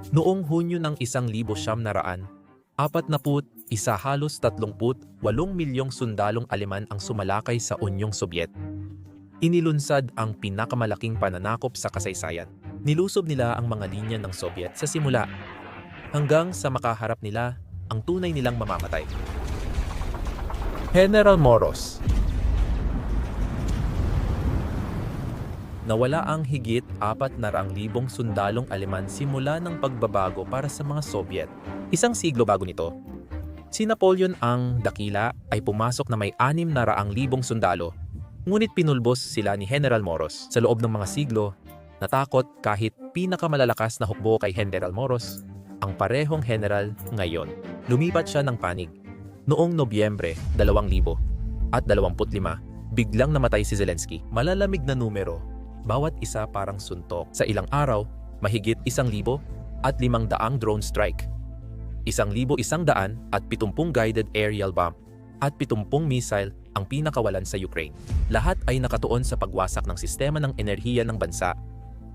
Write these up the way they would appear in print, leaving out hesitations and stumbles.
Noong Hunyo ng 1941, halos 38 milyong sundalong Aleman ang sumalakay sa Unyong Sobyet. Inilunsad ang pinakamalaking pananakop sa kasaysayan. Nilusob nila ang mga linya ng Sobyet sa simula hanggang sa makaharap nila ang tunay nilang mamamatay. General Moros. Nawala ang higit 400,000 sundalong Aleman simula ng pagbabago para sa mga Sobyet. Isang siglo bago nito, si Napoleon ang Dakila ay pumasok na may 600,000 sundalo, ngunit pinulbos sila ni General Moros. Sa loob ng mga siglo, natakot kahit pinakamalalakas na hukbo kay General Moros, ang parehong general ngayon. Lumipat siya ng panig. Noong Nobyembre 2025, biglang namatay si Zelensky. Malalamig na numero, bawat isa parang suntok. Sa ilang araw, mahigit 1,500 drone strike, 1,170 guided aerial bomb, at 70 missile ang pinakawalan sa Ukraine. Lahat ay nakatuon sa pagwasak ng sistema ng enerhiya ng bansa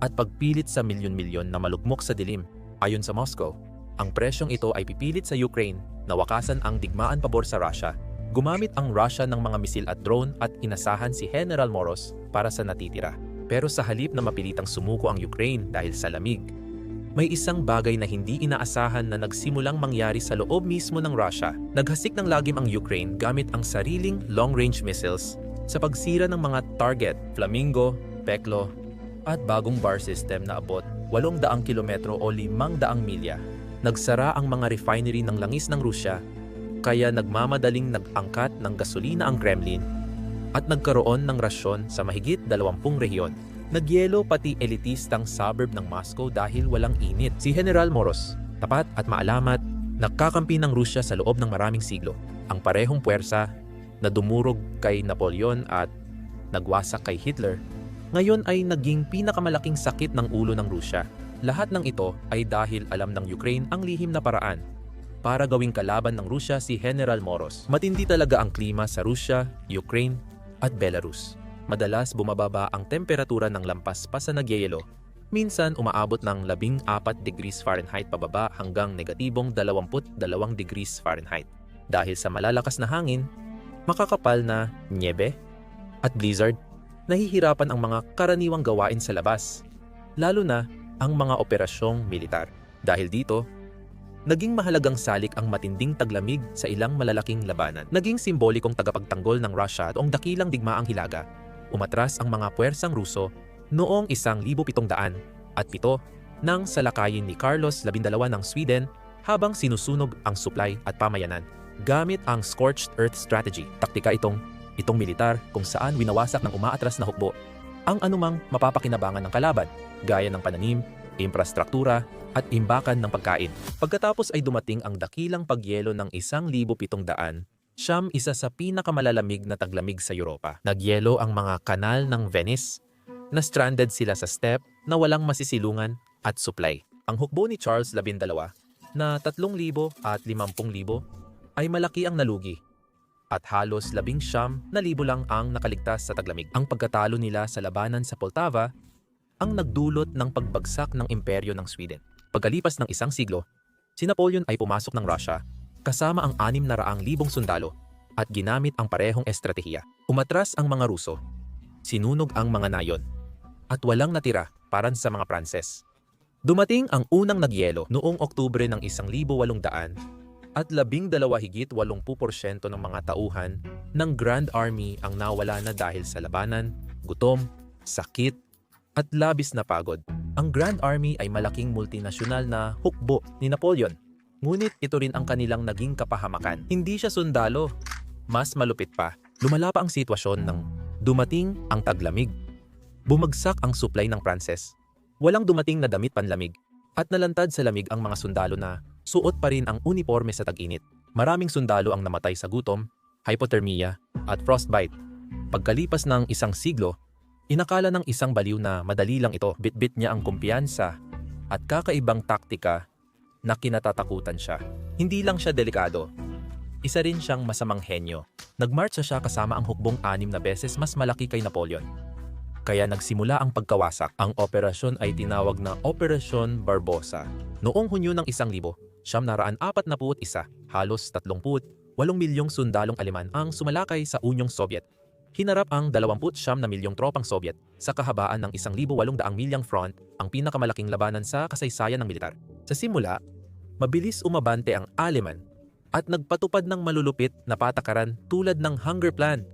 at pagpilit sa milyon-milyon na malugmok sa dilim. Ayon sa Moscow, ang presyong ito ay pipilit sa Ukraine na wakasan ang digmaan pabor sa Russia. Gumamit ang Russia ng mga misil at drone at inasahan si General Moros para sa natitira. Pero sa halip na mapilitang sumuko ang Ukraine dahil sa lamig, may isang bagay na hindi inaasahan na nagsimulang mangyari sa loob mismo ng Russia. Naghasik ng lagim ang Ukraine gamit ang sariling long-range missiles sa pagsira ng mga target, Flamingo, Peklo, at bagong bar system na abot 800 kilometro o 500 milya. Nagsara ang mga refinery ng langis ng Rusya, kaya nagmamadaling nag-angkat ng gasolina ang Kremlin at nagkaroon ng rasyon sa mahigit 20 rehiyon. Nagyelo pati elitistang suburb ng Moscow dahil walang init. Si General Moros, tapat at maalamat, nagkakampi ng Rusya sa loob ng maraming siglo. Ang parehong puwersa na dumurog kay Napoleon at nagwasak kay Hitler, ngayon ay naging pinakamalaking sakit ng ulo ng Rusya. Lahat ng ito ay dahil alam ng Ukraine ang lihim na paraan para gawing kalaban ng Rusya si General Moros. Matindi talaga ang klima sa Rusya, Ukraine at Belarus. Madalas bumababa ang temperatura ng lampas pa sa nagyayelo. Minsan umaabot ng 14 degrees Fahrenheit pababa hanggang negatibong 22 degrees Fahrenheit. Dahil sa malalakas na hangin, makakapal na nyebe at blizzard, nahihirapan ang mga karaniwang gawain sa labas, lalo na ang mga operasyong militar. Dahil dito, naging mahalagang salik ang matinding taglamig sa ilang malalaking labanan. Naging simbolikong tagapagtanggol ng Russia ang dakilang digmaang Hilaga. Umatras ang mga puwersang Ruso noong 1707 nang salakayin ni Carlos XII ng Sweden habang sinusunog ang supply at pamayanan gamit ang scorched earth strategy. Taktika itong militar kung saan winawasak ng umaatras na hukbo ang anumang mapapakinabangan ng kalaban gaya ng pananim, infrastruktura at imbakan ng pagkain. Pagkatapos ay dumating ang dakilang pagyelo ng 1,700. Siyam isa sa pinakamalalamig na taglamig sa Europa. Nagyelo ang mga kanal ng Venice, na stranded sila sa steppe na walang masisilungan at supply. Ang hukbo ni Charles XII na 3,000 at 50,000 ay malaki ang nalugi at halos 19,000 lang ang nakaligtas sa taglamig. Ang pagkatalo nila sa labanan sa Poltava ang nagdulot ng pagbagsak ng imperyo ng Sweden. Pagkalipas ng isang siglo, si Napoleon ay pumasok ng Russia kasama ang 600,000 sundalo at ginamit ang parehong estratehiya. Umatras ang mga Ruso, sinunog ang mga nayon, at walang natira para sa mga Pranses. Dumating ang unang nagyelo noong Oktubre ng 1,800 at 80% ng mga tauhan ng Grand Army ang nawala na dahil sa labanan, gutom, sakit, at labis na pagod. Ang Grand Army ay malaking multinasyonal na hukbo ni Napoleon. Ngunit ito rin ang kanilang naging kapahamakan. Hindi siya sundalo. Mas malupit pa, lumala pa ang sitwasyon nang dumating ang taglamig. Bumagsak ang supply ng Pranses. Walang dumating na damit panlamig at nalantad sa lamig ang mga sundalo na suot pa rin ang uniforme sa tag-init. Maraming sundalo ang namatay sa gutom, hypothermia at frostbite. Pagkalipas ng isang siglo, inakala ng isang baliw na madali lang ito. Bitbit niya ang kumpiyansa at kakaibang taktika na kinatatakutan siya. Hindi lang siya delikado, isa rin siyang masamang henyo. Nagmarcha siya kasama ang hukbong 6 na beses mas malaki kay Napoleon. Kaya nagsimula ang pagkawasak. Ang operasyon ay tinawag na Operasyon Barbosa. Noong Hunyo ng 1941, halos 38 milyong sundalong Aleman ang sumalakay sa Unyong Sobyet. Hinarap ang 29 na milyong tropang Sobyet sa kahabaan ng 1,800 milyang front, ang pinakamalaking labanan sa kasaysayan ng militar. Sa simula, mabilis umabante ang Aleman at nagpatupad ng malulupit na patakaran tulad ng Hunger Plan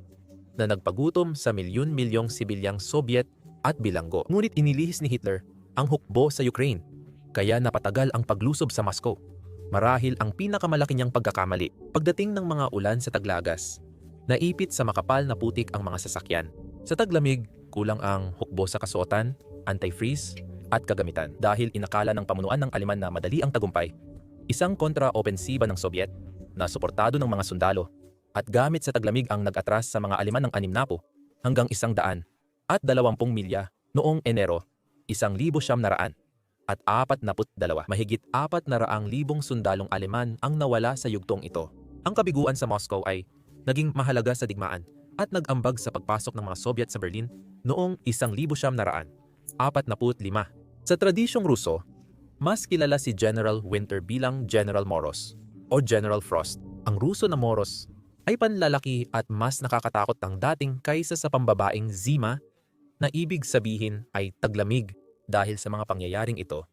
na nagpagutom sa milyon-milyong sibilyang Sobyet at bilanggo. Ngunit inilihis ni Hitler ang hukbo sa Ukraine, kaya napatagal ang paglusob sa Moscow. Marahil ang pinakamalaki niyang pagkakamali, pagdating ng mga ulan sa Taglagas, naipit sa makapal na putik ang mga sasakyan. Sa taglamig, kulang ang hukbo sa kasuotan, anti-freeze, at kagamitan. Dahil inakala ng pamunuan ng Aleman na madali ang tagumpay, isang kontra-opensiba ng Sobyet na suportado ng mga sundalo at gamit sa taglamig ang nag-atras sa mga Aleman ng 60 hanggang 100 at 20 milya noong Enero 1900 at 42. Mahigit 400,000 sundalong Aleman ang nawala sa yugtong ito. Ang kabiguan sa Moscow ay naging mahalaga sa digmaan at nag-ambag sa pagpasok ng mga Sobyet sa Berlin noong 1945. Sa tradisyong Ruso, mas kilala si General Winter bilang General Moros o General Frost. Ang Ruso na Moros ay panlalaki at mas nakakatakot ng dating kaysa sa pambabaeng Zima, na ibig sabihin ay taglamig. Dahil sa mga pangyayaring ito,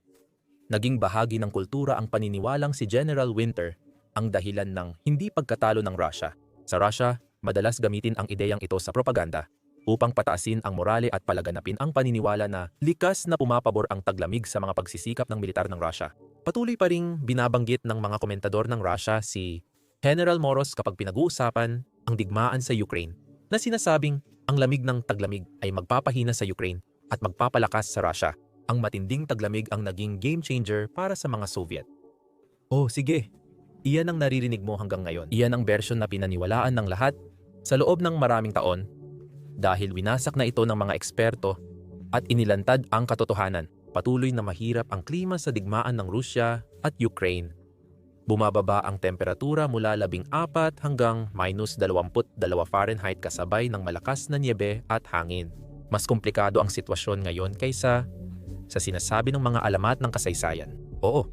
naging bahagi ng kultura ang paniniwalang si General Winter ang dahilan ng hindi pagkatalo ng Russia. Sa Russia, madalas gamitin ang ideyang ito sa propaganda upang pataasin ang morale at palaganapin ang paniniwala na likas na pumapabor ang taglamig sa mga pagsisikap ng militar ng Russia. Patuloy pa ring binabanggit ng mga komentador ng Russia si General Moros kapag pinag-uusapan ang digmaan sa Ukraine, na sinasabing ang lamig ng taglamig ay magpapahina sa Ukraine at magpapalakas sa Russia. Ang matinding taglamig ang naging game changer para sa mga Soviet. Oh, sige. Iyan ang naririnig mo hanggang ngayon. Iyan ang version na pinaniwalaan ng lahat sa loob ng maraming taon dahil winasak na ito ng mga eksperto at inilantad ang katotohanan. Patuloy na mahirap ang klima sa digmaan ng Rusya at Ukraine. Bumababa ang temperatura mula 14 hanggang -22 Fahrenheit kasabay ng malakas na niyebe at hangin. Mas komplikado ang sitwasyon ngayon kaysa sa sinasabi ng mga alamat ng kasaysayan. Oo,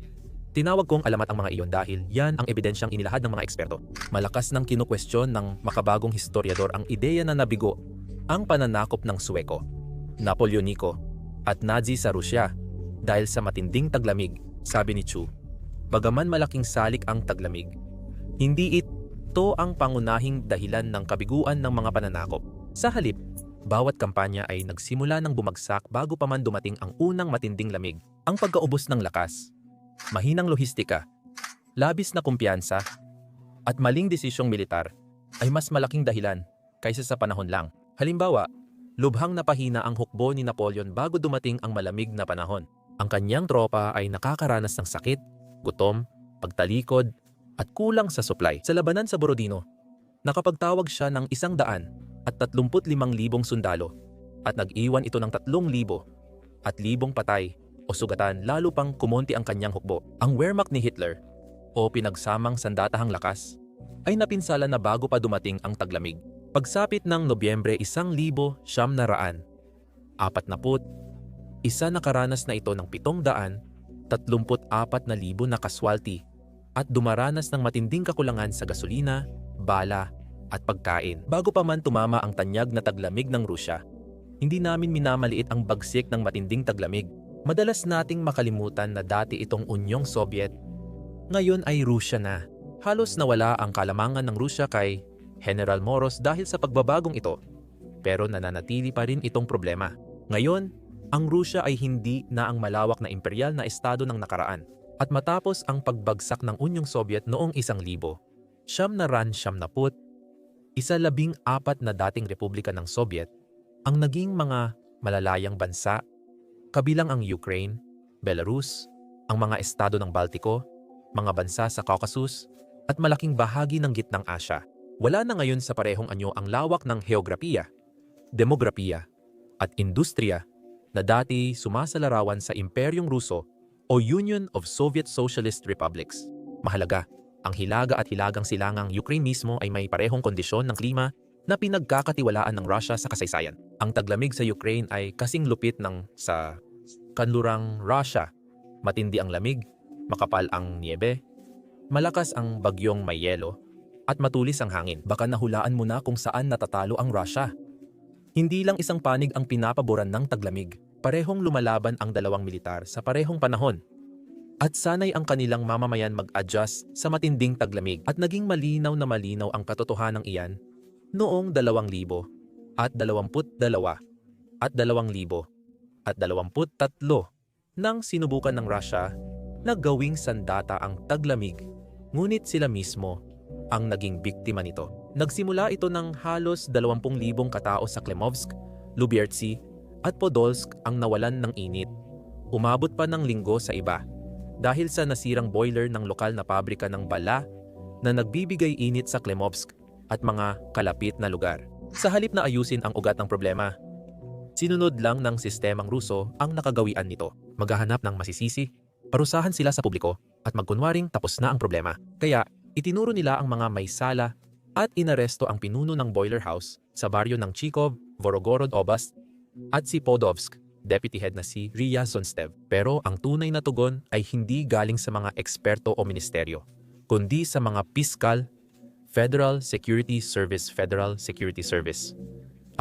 tinawag kong alamat ang mga iyon dahil yan ang ebidensyang inilahad ng mga eksperto. Malakas nang kinukwestiyon ng makabagong historiador ang ideya na nabigo ang pananakop ng Sueko, Napoleonico at Nazi sa Rusya dahil sa matinding taglamig, sabi ni Chu. Bagaman malaking salik ang taglamig, hindi ito ang pangunahing dahilan ng kabiguan ng mga pananakop. Sa halip, bawat kampanya ay nagsimula ng bumagsak bago pa man dumating ang unang matinding lamig. Ang pagkaubos ng lakas, mahinang lohistika, labis na kumpiyansa, at maling desisyong militar ay mas malaking dahilan kaysa sa panahon lang. Halimbawa, lubhang napahina ang hukbo ni Napoleon bago dumating ang malamig na panahon. Ang kanyang tropa ay nakakaranas ng sakit, gutom, pagtalikod, at kulang sa supply. Sa labanan sa Borodino, nakapagtawag siya ng 135,000 sundalo at nag-iwan ito ng 3,000 at 1,000 patay o sugatan, lalo pang kumonti ang kanyang hukbo. Ang Wehrmacht ni Hitler o pinagsamang sandatahang lakas ay napinsala na bago pa dumating ang taglamig. Pagsapit ng Nobyembre 1940, nakaranas na ito ng 734,000 na kaswalti at dumaranas ng matinding kakulangan sa gasolina, bala, at pagkain. Bago pa man tumama ang tanyag na taglamig ng Rusya, hindi namin minamaliit ang bagsik ng matinding taglamig. Madalas nating makalimutan na dati itong Unyong Sobyet, ngayon ay Rusya na. Halos nawala ang kalamangan ng Rusya kay General Moros dahil sa pagbabagong ito. Pero nananatili pa rin itong problema. Ngayon, ang Rusya ay hindi na ang malawak na imperial na estado ng nakaraan. At matapos ang pagbagsak ng Unyong Sobyet noong 1914, na dating republika ng Sobyet ang naging mga malalayang bansa, kabilang ang Ukraine, Belarus, ang mga estado ng Baltiko, mga bansa sa Caucasus, at malaking bahagi ng Gitnang Asya. Wala na ngayon sa parehong anyo ang lawak ng heograpiya, demografiya, at industriya na dati sumasalarawan sa Imperyong Ruso o Union of Soviet Socialist Republics. Mahalaga, ang Hilaga at Hilagang Silangang Ukraine mismo ay may parehong kondisyon ng klima na pinagkakatiwalaan ng Russia sa kasaysayan. Ang taglamig sa Ukraine ay kasing lupit ng sa kanlurang Russia. Matindi ang lamig, makapal ang niebe, malakas ang bagyong may yelo, at matulis ang hangin. Baka nahulaan mo na kung saan natatalo ang Russia. Hindi lang isang panig ang pinapaboran ng taglamig. Parehong lumalaban ang dalawang militar sa parehong panahon. At sanay ang kanilang mamamayan mag-adjust sa matinding taglamig at naging malinaw na malinaw ang katotohanan iyan noong 2000 at 22 at 2000 at 23 nang sinubukan ng Russia na gawing sandata ang taglamig, ngunit sila mismo ang naging biktima nito. Nagsimula ito ng halos 20,000 katao sa Klemovsk, Lubiertsi at Podolsk ang nawalan ng init. Umabot pa ng linggo sa iba dahil sa nasirang boiler ng lokal na pabrika ng bala na nagbibigay init sa Klemovsk at mga kalapit na lugar. Sa halip na ayusin ang ugat ng problema, sinunod lang ng sistemang Ruso ang nakagawian nito. Maghahanap ng masisisi, parusahan sila sa publiko at magkunwaring tapos na ang problema. Kaya itinuro nila ang mga may sala at inaresto ang pinuno ng boiler house sa baryo ng Chikov, Vorogorod Oblast at si Podovsk, deputy head na si Ria Sonstev. Pero ang tunay na tugon ay hindi galing sa mga eksperto o ministeryo, kundi sa mga piskal, Federal Security Service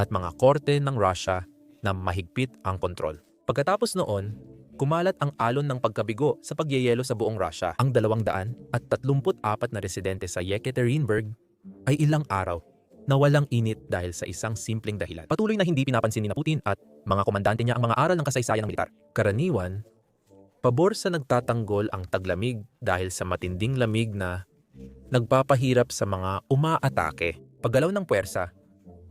at mga korte ng Russia na mahigpit ang kontrol. Pagkatapos noon, kumalat ang alon ng pagkabigo sa pagyeyelo sa buong Russia. Ang 234 na residente sa Yekaterinburg ay ilang araw na walang init dahil sa isang simpleng dahilan. Patuloy na hindi pinapansin ni Putin at mga komandante niya ang mga aral ng kasaysayan ng militar. Karaniwan, pabor sa nagtatanggol ang taglamig dahil sa matinding lamig na nagpapahirap sa mga umaatake. Paggalaw ng puwersa,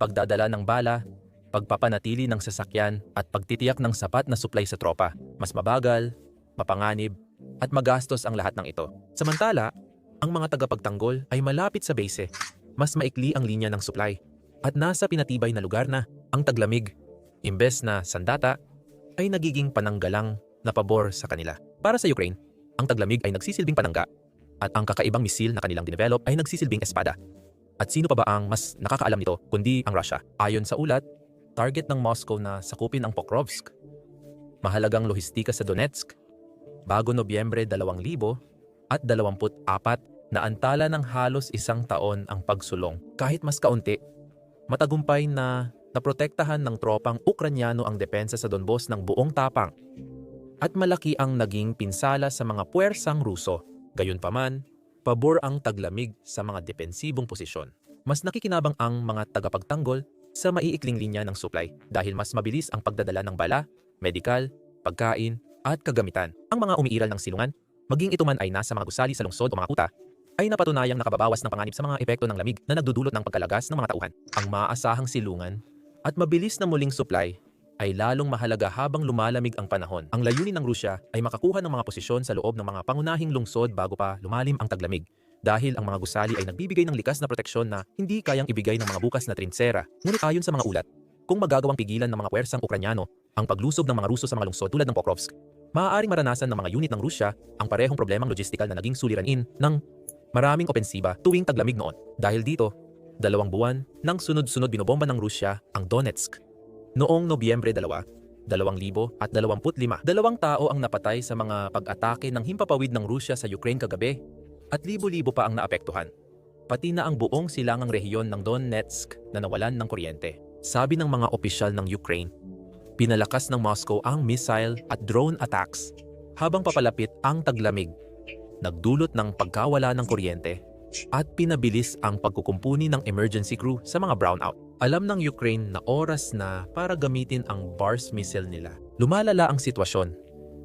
pagdadala ng bala, pagpapanatili ng sasakyan at pagtitiyak ng sapat na supply sa tropa. Mas mabagal, mapanganib, at magastos ang lahat ng ito. Samantala, ang mga tagapagtanggol ay malapit sa base. Mas maikli ang linya ng supply at nasa pinatibay na lugar na. Ang taglamig, imbes na sandata, ay nagiging pananggalang na pabor sa kanila. Para sa Ukraine, ang taglamig ay nagsisilbing panangga at ang kakaibang misil na kanilang dinevelop ay nagsisilbing espada. At sino pa ba ang mas nakakaalam nito kundi ang Russia? Ayon sa ulat, target ng Moscow na sakupin ang Pokrovsk, mahalagang lohistika sa Donetsk, bago Nobyembre 2024 na antala ng halos isang taon ang pagsulong. Kahit mas kaunti, matagumpay na naprotektahan ng tropang Ukranyano ang depensa sa Donbas ng buong tapang. At malaki ang naging pinsala sa mga puwersang Ruso. Gayunpaman, pabor ang taglamig sa mga depensibong posisyon. Mas nakikinabang ang mga tagapagtanggol sa maiikling linya ng supply dahil mas mabilis ang pagdadala ng bala, medikal, pagkain, at kagamitan. Ang mga umiiral ng silungan, maging ito man ay nasa mga gusali sa lungsod o mga kuta, ay napatunayang nakababawas ng panganib sa mga epekto ng lamig na nagdudulot ng pagkalagas ng mga tauhan. Ang maaasahang silungan at mabilis na muling supply ay lalong mahalaga habang lumalamig ang panahon. Ang layunin ng Rusya ay makakuha ng mga posisyon sa loob ng mga pangunahing lungsod bago pa lumalim ang taglamig. Dahil ang mga gusali ay nagbibigay ng likas na proteksyon na hindi kayang ibigay ng mga bukas na trinsera. Ngunit ayon sa mga ulat, kung magagawang pigilan ng mga puwersang Ukranyano ang paglusob ng mga Ruso sa mga lungsod tulad ng Pokrovsk, maaaring maranasan ng mga unit ng Rusya ang parehong problemang logistikal na naging suliranin ng maraming opensiba tuwing taglamig noon. Dahil dito, 2 buwan nang sunod-sunod binobomba ng Rusya ang Donetsk. Noong Nobyembre 2, 2025, 2 tao ang napatay sa mga pag-atake ng himpapawid ng Rusya sa Ukraine kagabi at libo-libo pa ang naapektuhan. Pati na ang buong silangang rehiyon ng Donetsk na nawalan ng kuryente. Sabi ng mga opisyal ng Ukraine, pinalakas ng Moscow ang missile at drone attacks habang papalapit ang taglamig, nagdulot ng pagkawala ng kuryente at pinabilis ang pagkukumpuni ng emergency crew sa mga brownout. Alam ng Ukraine na oras na para gamitin ang BARS missile nila. Lumalala ang sitwasyon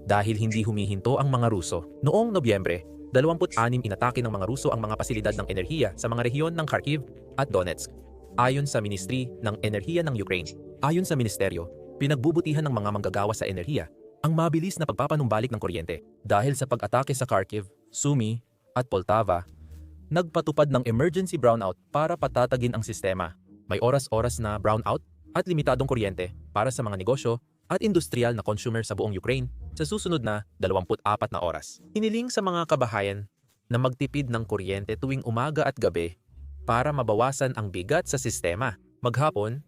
dahil hindi humihinto ang mga Ruso. Noong Nobyembre, 26 inatake ng mga Ruso ang mga pasilidad ng enerhiya sa mga rehiyon ng Kharkiv at Donetsk. Ayon sa Ministry ng Enerhiya ng Ukraine. Ayon sa ministeryo, pinagbubutihan ng mga manggagawa sa enerhiya ang mabilis na pagpapanumbalik ng kuryente. Dahil sa pag-atake sa Kharkiv, Sumy at Poltava, nagpatupad ng emergency brownout para patatagin ang sistema. May oras-oras na brownout at limitadong kuryente para sa mga negosyo at industrial na consumer sa buong Ukraine sa susunod na 24 na oras. Hiniling sa mga kabahayan na magtipid ng kuryente tuwing umaga at gabi para mabawasan ang bigat sa sistema. Maghapon,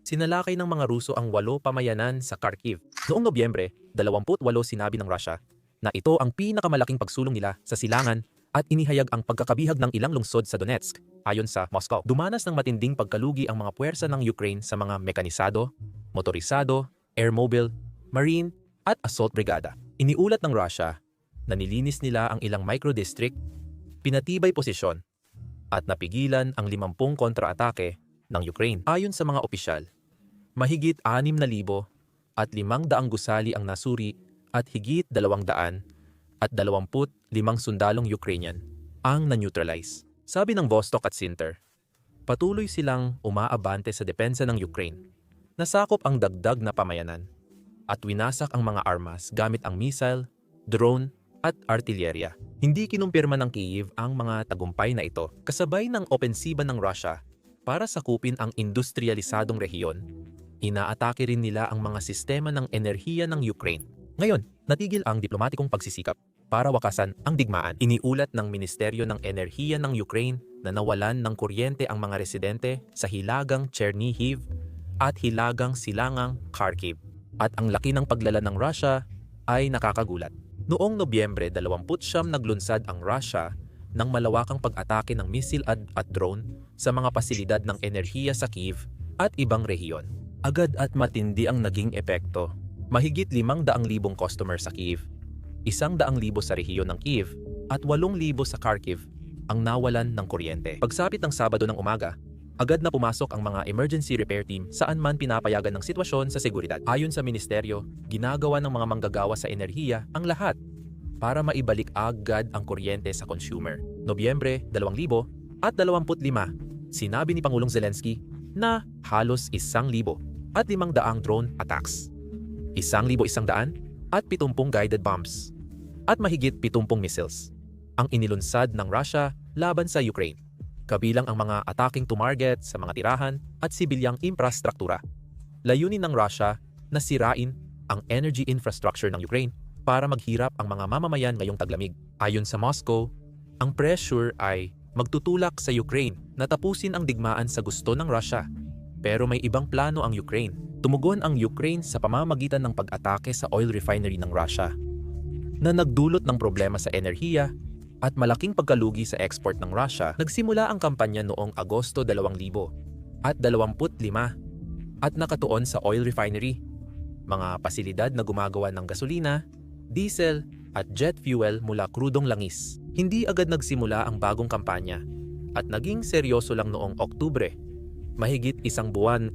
sinalakay ng mga Ruso ang 8 pamayanan sa Kharkiv. Noong Nobyembre 28 sinabi ng Russia na ito ang pinakamalaking pagsulong nila sa silangan at inihayag ang pagkakabihag ng ilang lungsod sa Donetsk. Ayon sa Moscow, dumanas ng matinding pagkalugi ang mga puwersa ng Ukraine sa mga mekanisado, motorisado, airmobile, marine at assault brigada. Iniulat ng Russia na nilinis nila ang ilang micro-district, pinatibay posisyon, at napigilan ang 50 kontra-atake ng Ukraine. Ayon sa mga opisyal, mahigit 6,000 at 500 gusali ang nasuri at higit 200 at 25 sundalong Ukrainian ang na-neutralize. Sabi ng Vostok at Sinter, patuloy silang umaabante sa depensa ng Ukraine. Nasakop ang dagdag na pamayanan at winasak ang mga armas gamit ang missile, drone at artillerya. Hindi kinumpirma ng Kyiv ang mga tagumpay na ito. Kasabay ng opensiba ng Russia para sakupin ang industrialisadong rehiyon, inaatake rin nila ang mga sistema ng enerhiya ng Ukraine. Ngayon, natigil ang diplomatikong pagsisikap para wakasan ang digmaan. Iniulat ng Ministeryo ng Enerhiya ng Ukraine na nawalan ng kuryente ang mga residente sa hilagang Chernihiv at hilagang silangang Kharkiv. At ang laki ng paglala ng Russia ay nakakagulat. Noong Nobyembre 29 naglunsad ang Russia ng malawakang pag-atake ng misil at drone sa mga pasilidad ng enerhiya sa Kyiv at ibang rehiyon. Agad at matindi ang naging epekto. Mahigit 500,000 customer sa Kyiv, 100,000 sa rehiyon ng Kyiv at 8,000 sa Kharkiv ang nawalan ng kuryente. Pagsapit ng Sabado ng umaga, agad na pumasok ang mga emergency repair team saan man pinapayagan ng sitwasyon sa seguridad. Ayon sa ministeryo, ginagawa ng mga manggagawa sa enerhiya ang lahat para maibalik agad ang kuryente sa consumer. Nobyembre 2025, sinabi ni Pangulong Zelensky na halos 1,000 at 500 drone attacks, 1,100 at 70 guided bombs, at mahigit 70 missiles ang inilunsad ng Russia laban sa Ukraine. Kabilang ang mga attacking to market sa mga tirahan at sibilyang infrastruktura. Layunin ng Russia na sirain ang energy infrastructure ng Ukraine para maghirap ang mga mamamayan ngayong taglamig. Ayon sa Moscow, ang pressure ay magtutulak sa Ukraine na tapusin ang digmaan sa gusto ng Russia. Pero may ibang plano ang Ukraine. Tumugon ang Ukraine sa pamamagitan ng pag-atake sa oil refinery ng Russia na nagdulot ng problema sa enerhiya at malaking pagkalugi sa export ng Russia. Nagsimula ang kampanya noong Agosto 2025 at nakatuon sa oil refinery, mga pasilidad na gumagawa ng gasolina, diesel at jet fuel mula krudong langis. Hindi agad nagsimula ang bagong kampanya at naging seryoso lang noong Oktubre. Mahigit 1 buwan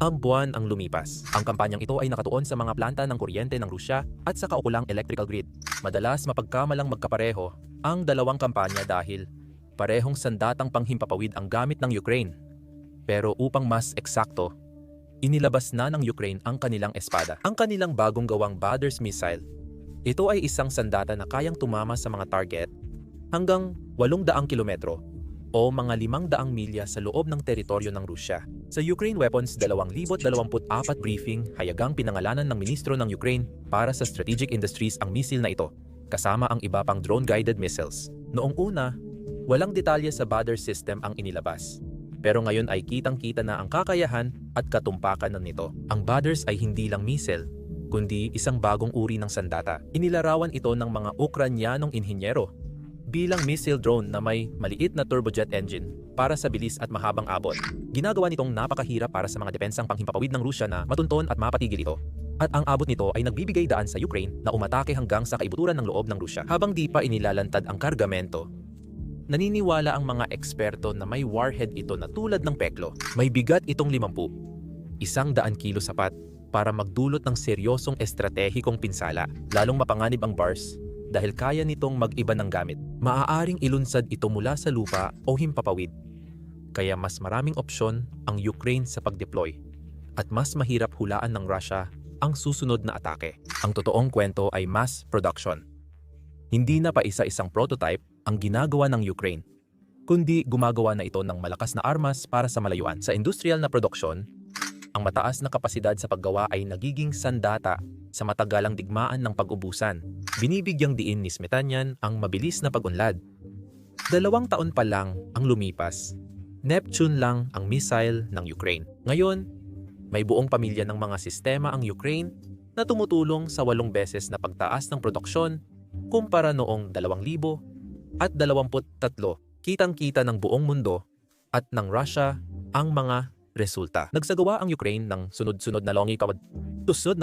ang lumipas. Ang kampanyang ito ay nakatuon sa mga planta ng kuryente ng Rusya at sa kaukulang electrical grid. Madalas mapagkamalang magkapareho ang dalawang kampanya dahil parehong sandatang panghimpapawid ang gamit ng Ukraine. Pero upang mas eksakto, inilabas na ng Ukraine ang kanilang espada. Ang kanilang bagong gawang Badrs missile. Ito ay isang sandata na kayang tumama sa mga target hanggang 800 kilometro o mga 500 milya sa loob ng teritoryo ng Rusya. Sa Ukraine Weapons 2024 briefing, hayagang pinangalanan ng ministro ng Ukraine para sa strategic industries ang missile na ito, kasama ang iba pang drone-guided missiles. Noong una, walang detalye sa Badr system ang inilabas. Pero ngayon ay kitang-kita na ang kakayahan at katumpakan nito. Ang Badrs ay hindi lang missile, kundi isang bagong uri ng sandata. Inilarawan ito ng mga Ukranyanong inhinyero bilang missile drone na may maliit na turbojet engine para sa bilis at mahabang abot. Ginagawa nitong napakahirap para sa mga depensang panghimpapawid ng Rusya na matunton at mapatigil ito. At ang abot nito ay nagbibigay daan sa Ukraine na umatake hanggang sa kaibuturan ng loob ng Rusya. Habang di pa inilalantad ang kargamento, naniniwala ang mga eksperto na may warhead ito na tulad ng peklo. May bigat itong 50, 100 kilo sapat para magdulot ng seryosong estratehikong pinsala. Lalong mapanganib ang bars dahil kaya nitong mag-iba ng gamit. Maaaring ilunsad ito mula sa lupa o himpapawid. Kaya mas maraming opsyon ang Ukraine sa pag-deploy at mas mahirap hulaan ng Russia ang susunod na atake. Ang totoong kwento ay mass production. Hindi na pa isa-isang prototype ang ginagawa ng Ukraine, kundi gumagawa na ito ng malakas na armas para sa malayuan. Sa industrial na produksyon, ang mataas na kapasidad sa paggawa ay nagiging sandata sa matagalang digmaan ng pag-ubusan. Binibigyang diin ni Smetanyan ang mabilis na pag-unlad. 2 taon pa lang ang lumipas Neptune lang ang missile ng Ukraine. Ngayon, may buong pamilya ng mga sistema ang Ukraine na tumutulong sa 8 beses na pagtaas ng produksyon kumpara noong 2023. Kitang-kita ng buong mundo at ng Russia ang mga resulta. Nagsagawa ang Ukraine ng sunod-sunod na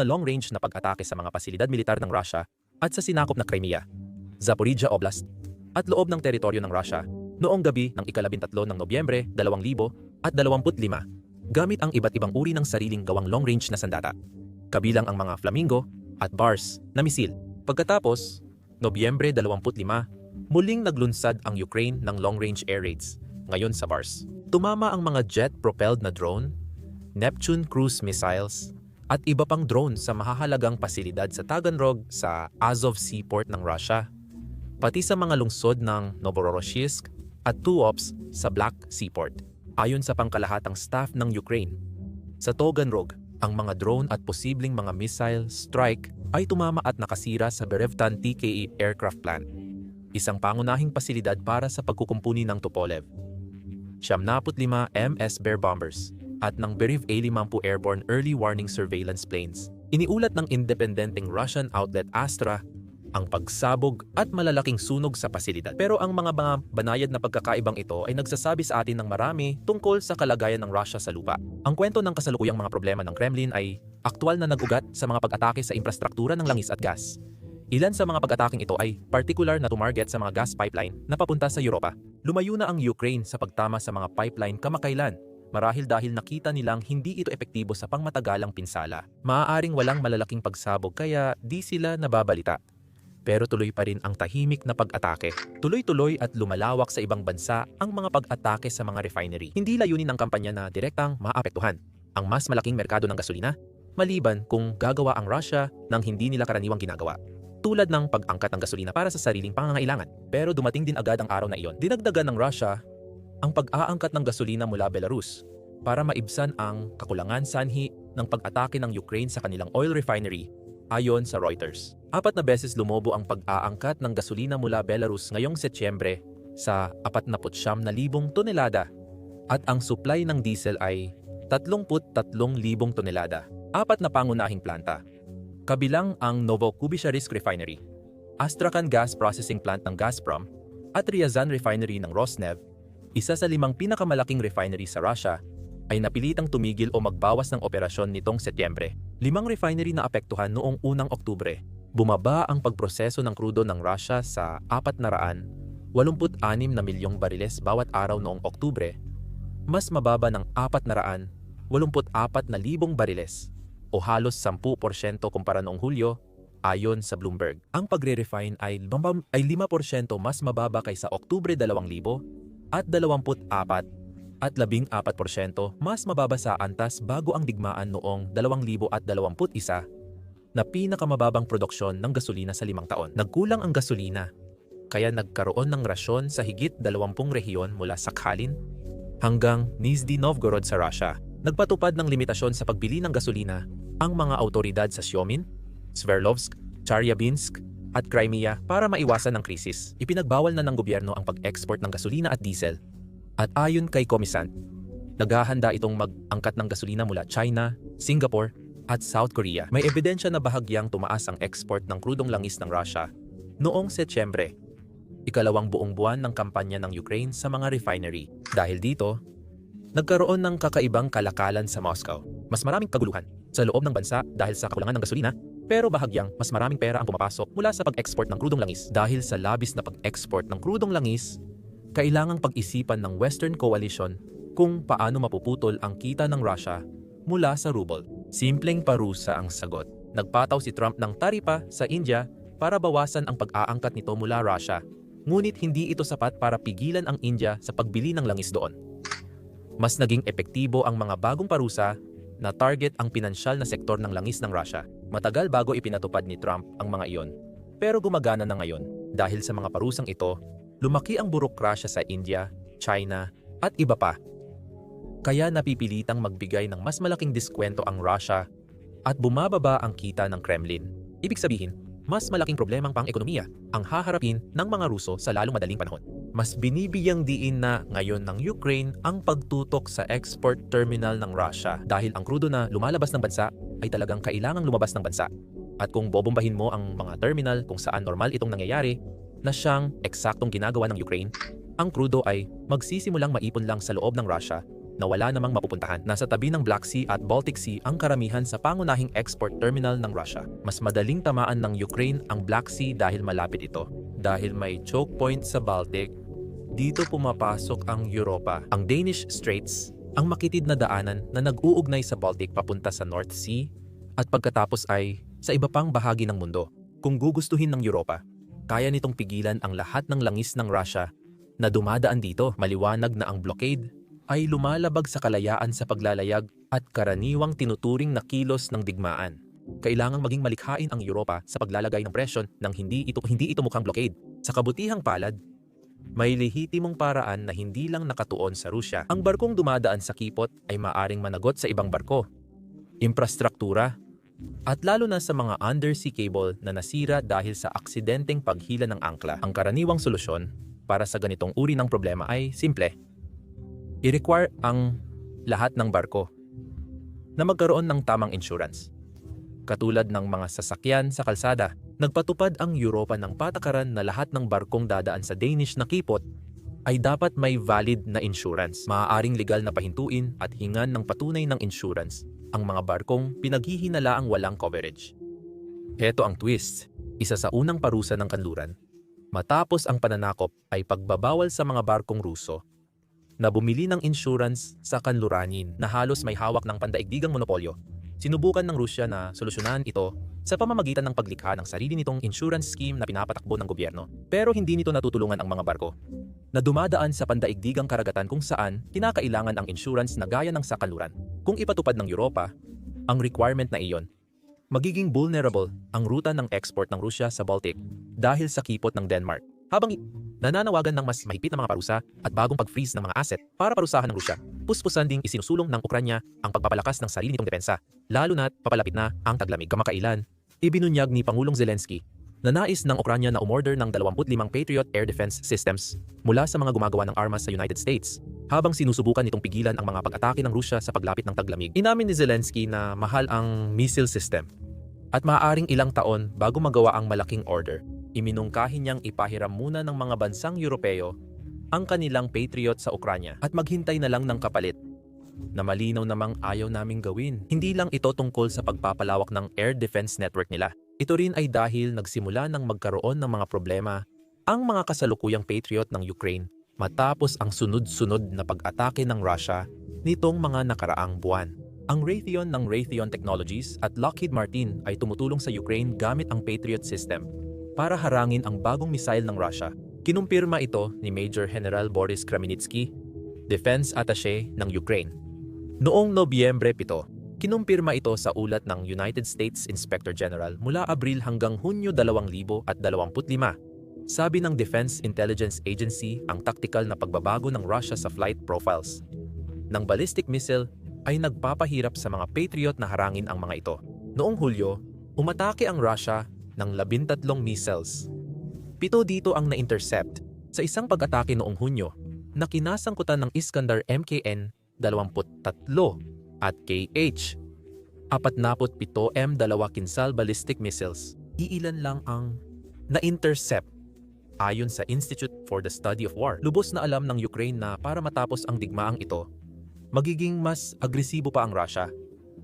long-range na pag-atake sa mga pasilidad militar ng Russia at sa sinakop na Crimea, Zaporizhia Oblast at loob ng teritoryo ng Russia noong gabi ng ika-13 ng Nobyembre 2025 gamit ang iba't ibang uri ng sariling gawang long-range na sandata, kabilang ang mga Flamingo at Bars na misil. Pagkatapos, Nobyembre 25, muling naglunsad ang Ukraine ng long-range air raids, ngayon sa Bars. Tumama ang mga jet-propelled na drone, Neptune cruise missiles, at iba pang drone sa mahahalagang pasilidad sa Taganrog sa Azov Seaport ng Russia, pati sa mga lungsod ng Novorossiysk at Tuops sa Black Seaport. Ayon sa pangkalahatang staff ng Ukraine, sa Taganrog, ang mga drone at posibleng mga missile strike ay tumama at nakasira sa Berezhtan TKE aircraft plant, isang pangunahing pasilidad para sa pagkukumpuni ng Tupolev, 75 MS Bear bombers, at ng Berev A-50 airborne early warning surveillance planes. Iniulat ng independenteng Russian outlet Astra ang pagsabog at malalaking sunog sa pasilidad. Pero ang mga banayad na pagkakaibang ito ay nagsasabi sa atin ng marami tungkol sa kalagayan ng Russia sa lupa. Ang kwento ng kasalukuyang mga problema ng Kremlin ay aktwal na nag-ugat sa mga pag-atake sa infrastruktura ng langis at gas. Ilan sa mga pag-ataking ito ay particular na tumarget sa mga gas pipeline na papunta sa Europa. Lumayo na ang Ukraine sa pagtama sa mga pipeline kamakailan, marahil dahil nakita nilang hindi ito epektibo sa pangmatagalang pinsala. Maaaring walang malalaking pagsabog kaya di sila nababalita. Pero tuloy pa rin ang tahimik na pag-atake. Tuloy-tuloy at lumalawak sa ibang bansa ang mga pag-atake sa mga refinery. Hindi layunin ng kampanya na direktang maapektuhan ang mas malaking merkado ng gasolina, maliban kung gagawa ang Russia ng hindi nila karaniwang ginagawa, tulad ng pag-angkat ng gasolina para sa sariling pangangailangan. Pero dumating din agad ang araw na iyon. Dinagdagan ng Russia ang pag-aangkat ng gasolina mula Belarus para maibsan ang kakulangan sanhi ng pag-atake ng Ukraine sa kanilang oil refinery. Ayon sa Reuters, 4 na beses lumobo ang pag-aangkat ng gasolina mula Belarus ngayong Setyembre sa 49,000 tonelada at ang supply ng diesel ay 33,000 tonelada. 4 na pangunahing planta, kabilang ang Novokubisharysk Refinery, Astrakhan Gas Processing Plant ng Gazprom at Ryazan Refinery ng Rosneft, isa sa 5 pinakamalaking refinery sa Russia, ay napilitang tumigil o magbawas ng operasyon nitong Setyembre. 5 refinery na apektuhan noong unang Oktubre. Bumaba ang pagproseso ng krudo ng Russia sa 486 na milyong bariles bawat araw noong Oktubre, mas mababa ng 484 na libong bariles o halos 10% kumpara noong Hulyo, ayon sa Bloomberg. Ang pagre-refine ay 5% mas mababa kaysa Oktubre 2000 at 24 at 14% mas mababa sa antas bago ang digmaan noong 2021 na pinakamababang produksyon ng gasolina sa 5 taon. Nagkulang ang gasolina, kaya nagkaroon ng rasyon sa higit 20 rehiyon mula Sakhalin hanggang Nizhny Novgorod sa Russia. Nagpatupad ng limitasyon sa pagbili ng gasolina ang mga autoridad sa Syomin, Sverdlovsk, Chelyabinsk at Crimea para maiwasan ang krisis. Ipinagbawal na ng gobyerno ang pag-export ng gasolina at diesel. At ayon kay Komisant, naghahanda itong mag-angkat ng gasolina mula China, Singapore at South Korea. May ebidensya na bahagyang tumaas ang export ng krudong langis ng Russia noong Setyembre, ikalawang buong buwan ng kampanya ng Ukraine sa mga refinery. Dahil dito, nagkaroon ng kakaibang kalakalan sa Moscow. Mas maraming kaguluhan sa loob ng bansa dahil sa kakulangan ng gasolina, pero bahagyang mas maraming pera ang pumapasok mula sa pag-export ng krudong langis. Dahil sa labis na pag-export ng krudong langis, kailangang pag-isipan ng Western Coalition kung paano mapuputol ang kita ng Russia mula sa ruble. Simpleng parusa ang sagot. Nagpataw si Trump ng taripa sa India para bawasan ang pag-aangkat nito mula Russia. Ngunit hindi ito sapat para pigilan ang India sa pagbili ng langis doon. Mas naging epektibo ang mga bagong parusa na target ang pinansyal na sektor ng langis ng Russia. Matagal bago ipinatupad ni Trump ang mga iyon. Pero gumagana na ngayon. Dahil sa mga parusang ito, lumaki ang burokrasya sa India, China, at iba pa. Kaya napipilitang magbigay ng mas malaking diskwento ang Russia at bumababa ang kita ng Kremlin. Ibig sabihin, mas malaking problemang pang-ekonomiya ang haharapin ng mga Ruso sa lalong madaling panahon. Mas binibigyang diin na ngayon ng Ukraine ang pagtutok sa export terminal ng Russia dahil ang krudo na lumalabas ng bansa ay talagang kailangang lumabas ng bansa. At kung bobombahin mo ang mga terminal kung saan normal itong nangyayari na siyang eksaktong ginagawa ng Ukraine, ang krudo ay magsisimulang maipon lang sa loob ng Russia na wala namang mapupuntahan. Nasa tabi ng Black Sea at Baltic Sea ang karamihan sa pangunahing export terminal ng Russia. Mas madaling tamaan ng Ukraine ang Black Sea dahil malapit ito. Dahil may choke point sa Baltic, dito pumapasok ang Europa. Ang Danish Straits, ang makitid na daanan na nag-uugnay sa Baltic papunta sa North Sea at pagkatapos ay sa iba pang bahagi ng mundo. Kung gugustuhin ng Europa, kaya nitong pigilan ang lahat ng langis ng Russia na dumadaan dito. Maliwanag na ang blockade ay lumalabag sa kalayaan sa paglalayag at karaniwang tinuturing na kilos ng digmaan. Kailangang maging malikhain ang Europa sa paglalagay ng presyon nang hindi ito mukhang blockade. Sa kabutihang palad, may lehitimong paraan na hindi lang nakatuon sa Rusya. Ang barkong dumadaan sa kipot ay maaring managot sa ibang barko, infrastruktura, at lalo na sa mga undersea cable na nasira dahil sa aksidenteng paghila ng angkla. Ang karaniwang solusyon para sa ganitong uri ng problema ay simple. I-require ang lahat ng barko na magkaroon ng tamang insurance. Katulad ng mga sasakyan sa kalsada, nagpatupad ang Europa ng patakaran na lahat ng barkong dadaan sa Danish na kipot ay dapat may valid na insurance. Maaaring legal na pahintuin at hingan ng patunay ng insurance ang mga barkong pinaghihinalaang walang coverage. Heto ang twist. Isa sa unang parusa ng kanluran matapos ang pananakop ay pagbabawal sa mga barkong Ruso na bumili ng insurance sa kanluranin na halos may hawak ng pandaigdigang monopolyo. Sinubukan ng Rusya na solusyonan ito sa pamamagitan ng paglikha ng sarili nitong insurance scheme na pinapatakbo ng gobyerno. Pero hindi nito natutulungan ang mga barko na dumadaan sa pandaigdigang karagatan kung saan kinakailangan ang insurance na gaya ng sa kanluran. Kung ipatupad ng Europa ang requirement na iyon, magiging vulnerable ang ruta ng export ng Rusya sa Baltic dahil sa kipot ng Denmark. Habang nananawagan ng mas mahigpit na mga parusa at bagong pag-freeze ng mga asset para parusahan ng Rusya, puspusan ding isinusulong ng Ukranya ang pagpapalakas ng sarili nitong depensa, lalo na't papalapit na ang taglamig. Kamakailan, ibinunyag ni Pangulong Zelensky na nais ng Ukranya na umorder ng 25 Patriot Air Defense Systems mula sa mga gumagawa ng armas sa United States, habang sinusubukan nitong pigilan ang mga pag-atake ng Rusya sa paglapit ng taglamig. Inamin ni Zelensky na mahal ang missile system at maaaring ilang taon bago magawa ang malaking order. Iminungkahi niyang ipahiram muna ng mga bansang Europeo ang kanilang Patriot sa Ukranya at maghintay na lang ng kapalit na malinaw namang ayaw naming gawin. Hindi lang ito tungkol sa pagpapalawak ng air defense network nila. Ito rin ay dahil nagsimula ng magkaroon ng mga problema ang mga kasalukuyang Patriot ng Ukraine matapos ang sunod-sunod na pag-atake ng Russia nitong mga nakaraang buwan. Ang Raytheon ng Raytheon Technologies at Lockheed Martin ay tumutulong sa Ukraine gamit ang Patriot system para harangin ang bagong missile ng Russia. Kinumpirma ito ni Major General Boris Khmelnytsky, Defense Attaché ng Ukraine. Noong Nobyembre 7, kinumpirma ito sa ulat ng United States Inspector General mula Abril hanggang Hunyo 2025. Sabi ng Defense Intelligence Agency ang taktikal na pagbabago ng Russia sa flight profiles ng ballistic missile ay nagpapahirap sa mga Patriot na harangin ang mga ito. Noong Hulyo, umatake ang Russia ng 13 missiles. 7 dito ang na-intercept sa isang pag-atake noong Hunyo na kinasangkutan ng Iskander MKN-23 at KH-47M2 Kinsal ballistic missiles. Iilan lang ang na-intercept ayon sa Institute for the Study of War. Lubos na alam ng Ukraine na para matapos ang digmaang ito, magiging mas agresibo pa ang Russia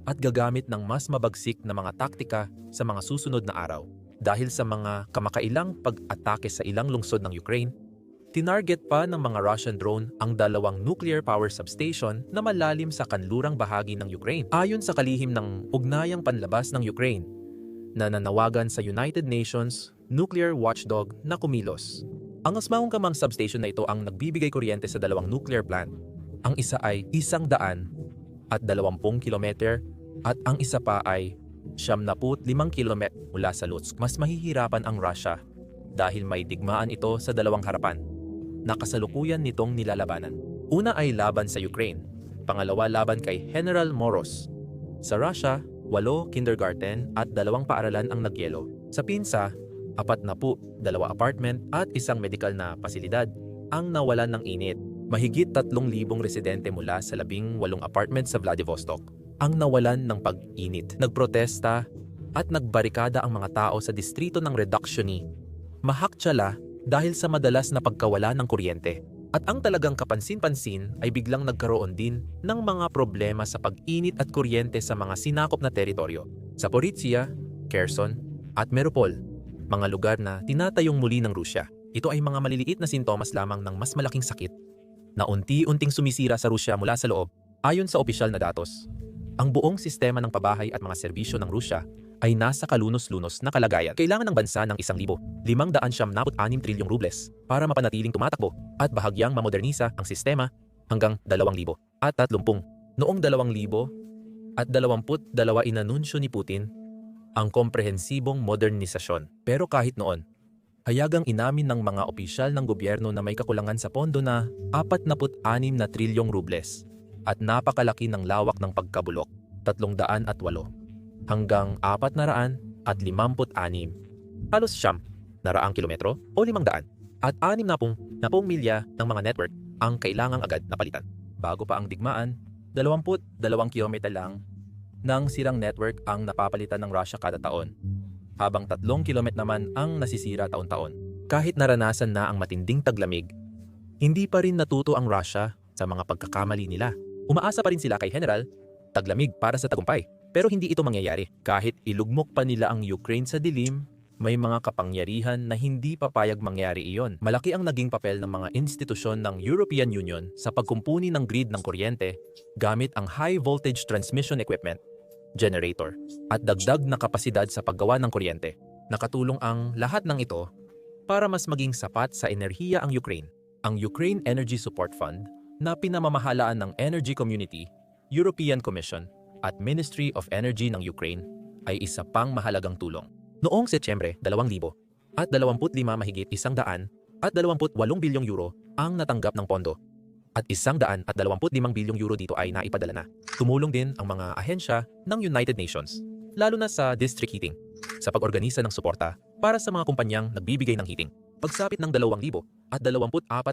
at gagamit ng mas mabagsik na mga taktika sa mga susunod na araw. Dahil sa mga kamakailang pag-atake sa ilang lungsod ng Ukraine, tinarget pa ng mga Russian drone ang 2 nuclear power substation na malalim sa kanlurang bahagi ng Ukraine. Ayon sa kalihim ng Ugnayang Panlabas ng Ukraine, na nanawagan sa United Nations nuclear watchdog na kumilos. Ang asmaungkamang substation na ito ang nagbibigay kuryente sa 2 nuclear plant. Ang isa ay 120 kilometer at ang isa pa ay 75 kilometro mula sa Lutsk. Mas mahihirapan ang Russia dahil may digmaan ito sa 2 harapan na kasalukuyan nitong nilalabanan. Una ay laban sa Ukraine, pangalawa laban kay General Moros. Sa Russia, 8 kindergarten at 2 paaralan ang nagyelo. Sa pinsa, 40, 2 apartment at 1 medikal na pasilidad. ang nawalan ng init. Mahigit 3,000 residente mula sa 18 apartment sa Vladivostok ang nawalan ng pag-init. Nagprotesta at nagbarikada ang mga tao sa distrito ng Reductiony, Makhachkala, dahil sa madalas na pagkawala ng kuryente. At ang talagang kapansin-pansin ay biglang nagkaroon din ng mga problema sa pag-init at kuryente sa mga sinakop na teritoryo. Zaporizhia, Kherson, at Mariupol, mga lugar na tinatayong muli ng Rusya. Ito ay mga maliliit na sintomas lamang ng mas malaking sakit na unti-unting sumisira sa Rusya mula sa loob. Ayon sa opisyal na datos, ang buong sistema ng pabahay at mga serbisyo ng Rusya ay nasa kalunos-lunos na kalagayan. Kailangan ng bansa ng 1,576 trilyong rubles para mapanatiling tumatakbo at bahagyang mamodernisa ang sistema hanggang 2,030. Noong 2022 inanunsyo ni Putin ang komprehensibong modernisasyon. Pero kahit noon, hayagang inamin ng mga opisyal ng gobyerno na may kakulangan sa pondo na 46 na trilyong rubles at napakalaki ng lawak ng pagkabulok, 308 hanggang 456, halos 900 kilometro o 500 at 60 milya ng mga network ang kailangang agad na palitan. Bago pa ang digmaan, 22 kilometro lang ng sirang network ang napapalitan ng Russia kada taon, habang 3 kilometro naman ang nasisira taon-taon. Kahit naranasan na ang matinding taglamig, hindi pa rin natuto ang Russia sa mga pagkakamali nila. Umaasa pa rin sila kay General Taglamig para sa tagumpay. Pero hindi ito mangyayari. Kahit ilugmok pa nila ang Ukraine sa dilim, may mga kapangyarihan na hindi papayag mangyari iyon. Malaki ang naging papel ng mga institusyon ng European Union sa pagkumpuni ng grid ng kuryente gamit ang high voltage transmission equipment, generator, at dagdag na kapasidad sa paggawa ng kuryente. Nakatulong ang lahat ng ito para mas maging sapat sa enerhiya ang Ukraine. Ang Ukraine Energy Support Fund na pinamamahalaan ng Energy Community, European Commission, at Ministry of Energy ng Ukraine ay isa pang mahalagang tulong. Noong Setyembre 2025, mahigit 128 bilyong euro ang natanggap ng pondo at 125 bilyong euro dito ay naipadala na. Tumulong din ang mga ahensya ng United Nations, lalo na sa district heating, sa pag-organisa ng suporta para sa mga kumpanyang nagbibigay ng heating. Pagsapit ng 2,024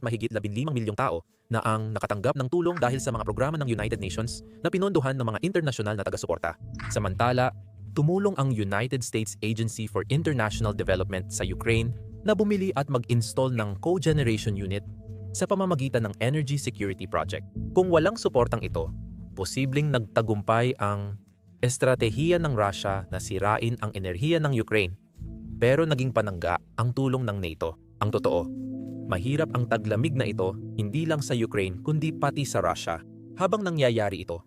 mahigit 15 milyong tao na ang nakatanggap ng tulong dahil sa mga programa ng United Nations na pinondohan ng mga internasyonal na taga-suporta. Samantala, tumulong ang United States Agency for International Development sa Ukraine na bumili at mag-install ng cogeneration unit sa pamamagitan ng Energy Security Project. Kung walang suportang ito, posibleng nagtagumpay ang estratehiya ng Russia na sirain ang enerhiya ng Ukraine. Pero naging panangga ang tulong ng NATO. Ang totoo, mahirap ang taglamig na ito hindi lang sa Ukraine kundi pati sa Russia. Habang nangyayari ito,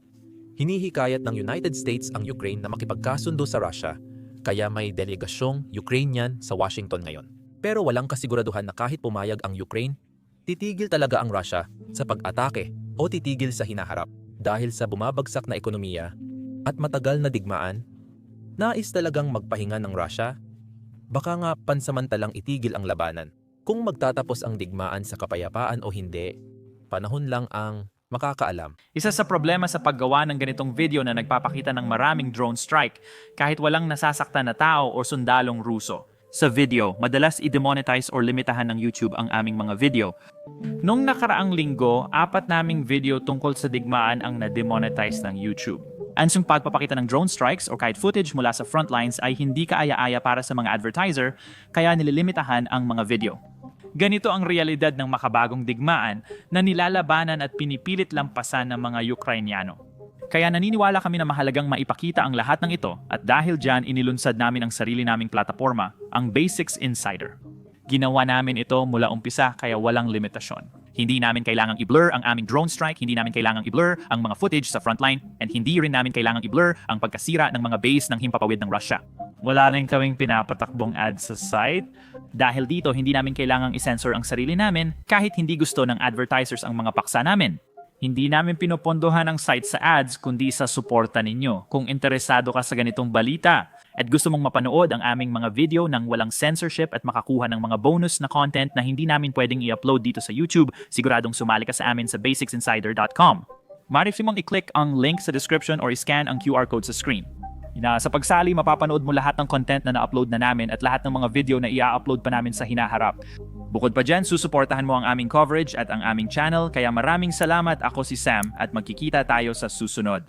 hinihikayat ng United States ang Ukraine na makipagkasundo sa Russia, kaya may delegasyong Ukrainian sa Washington ngayon. Pero walang kasiguraduhan na kahit pumayag ang Ukraine, titigil talaga ang Russia sa pag-atake o titigil sa hinaharap. Dahil sa bumabagsak na ekonomiya at matagal na digmaan, nais talagang magpahinga ng Russia. Baka nga pansamantalang itigil ang labanan. Kung magtatapos ang digmaan sa kapayapaan o hindi, panahon lang ang makakaalam. Isa sa problema sa paggawa ng ganitong video na nagpapakita ng maraming drone strike kahit walang nasasaktan na tao o sundalong Ruso. Sa video, madalas i-demonetize or limitahan ng YouTube ang aming mga video. Nung nakaraang linggo, 4 naming video tungkol sa digmaan ang na-demonetize ng YouTube. Ansong pagpapakita ng drone strikes o kahit footage mula sa frontlines ay hindi kaaya-aya para sa mga advertiser, kaya nililimitahan ang mga video. Ganito ang realidad ng makabagong digmaan na nilalabanan at pinipilit lampasan ng mga Ukrainyano. Kaya naniniwala kami na mahalagang maipakita ang lahat ng ito at dahil dyan inilunsad namin ang sarili naming plataforma, ang Basics Insider. Ginawa namin ito mula umpisa kaya walang limitasyon. Hindi namin kailangang i-blur ang aming drone strike, hindi namin kailangang i-blur ang mga footage sa frontline, and hindi rin namin kailangang i-blur ang pagkasira ng mga base ng himpapawid ng Russia. Wala rin kaming pinapatakbong ads sa site. Dahil dito, hindi namin kailangang i-censor ang sarili namin kahit hindi gusto ng advertisers ang mga paksa namin. Hindi namin pinopondohan ang site sa ads kundi sa suporta ninyo. Kung interesado ka sa ganitong balita at gusto mong mapanood ang aming mga video nang walang censorship at makakuha ng mga bonus na content na hindi namin pwedeng i-upload dito sa YouTube, siguradong sumali ka sa amin sa basicsinsider.com. Maaari mong i-click ang link sa description or i-scan ang QR code sa screen. Sa pagsali, mapapanood mo lahat ng content na na-upload na namin at lahat ng mga video na i-upload pa namin sa hinaharap. Bukod pa dyan, susuportahan mo ang aming coverage at ang aming channel, kaya maraming salamat. Ako si Sam at magkikita tayo sa susunod.